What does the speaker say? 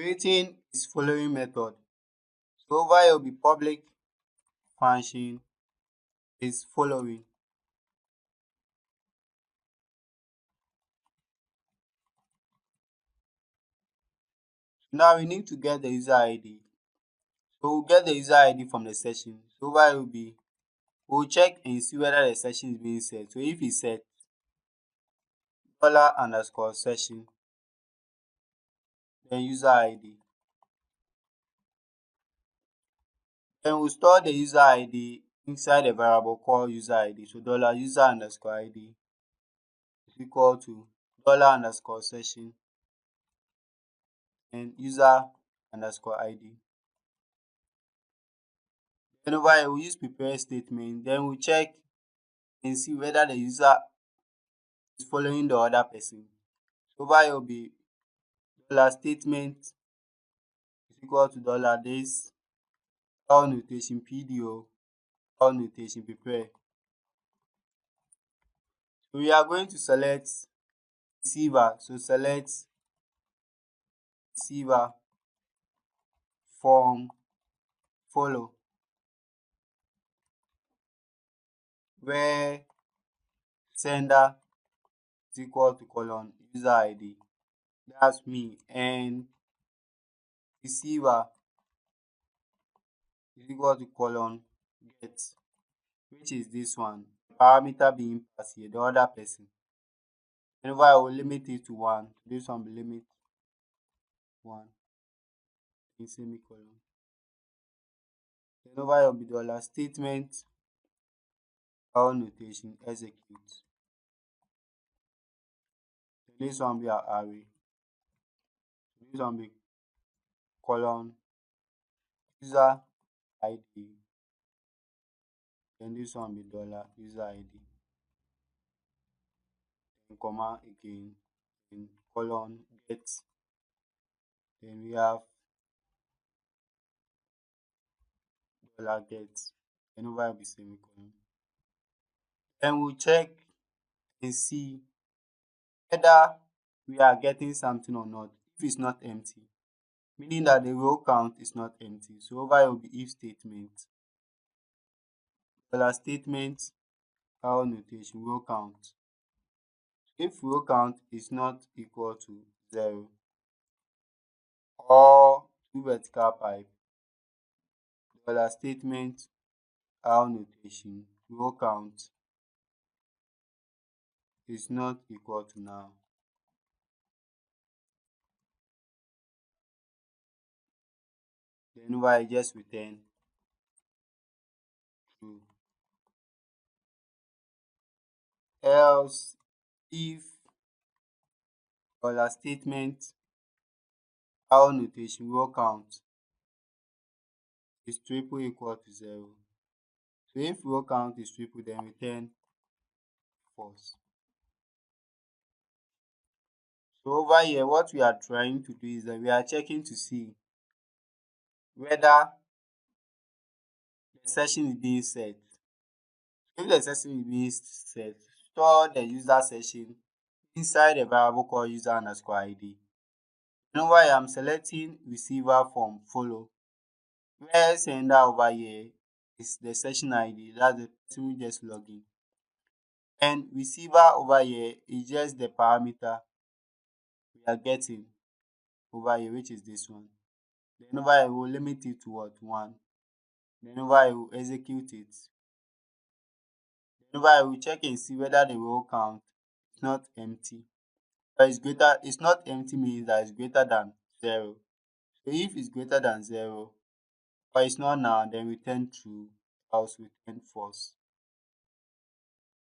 Creating is following method. So over here will be public function is following. Now we need to get the user ID. So we'll get the user ID from the session. So over here will be, we'll check and see whether the session is being set. So if it's set, $_session, then user ID. Then we'll store the user ID inside a variable called user ID. So $user_ID is equal to $_session and user_ID. Then over here we'll use prepare statement. Then we'll check and see whether the user is following the other person. So over here will be $statement is equal to $this all notation PDO all notation prepare. So we are going to select receiver. So select receiver from follow, where sender is equal to colon user ID, that's me, and receiver is equal to colon get, which is this one, parameter being passed here, the other person. And over I will limit it to 1. This one will limit 1 in semicolon. Then over here will be $statement all notation execute. Then this one will be our array. This one will be colon user ID. Then this one will be $user ID. Then comma again, then colon get. Then we have $get. Then over will be semicolon. Then we'll check and see whether we are getting something or not. If it's not empty, meaning that the row count is not empty. So over here will be if statement. $statement our notation row count. If row count is not equal to 0 or 2 vertical pipe, $statement our notation row count is not equal to now. Then over I just return true. Else if $statement our notation row count is triple equal to 0. So if row count is triple, then return false. So over here, what we are trying to do is that we are checking to see whether the session is being set. If the session is being set, store the user session inside a variable called user_ID. Then over here, I'm selecting receiver from follow, where sender over here is the session ID, that's the person who just log in. And receiver over here is just the parameter we are getting over here, which is this one. Then over here, we'll limit it to what? 1. Then over here, we'll execute it. Then over here, we'll check and see whether the row count is not empty. But it's not empty means that it's greater than 0. So if it's greater than 0, or it's not now, then return true, else return false.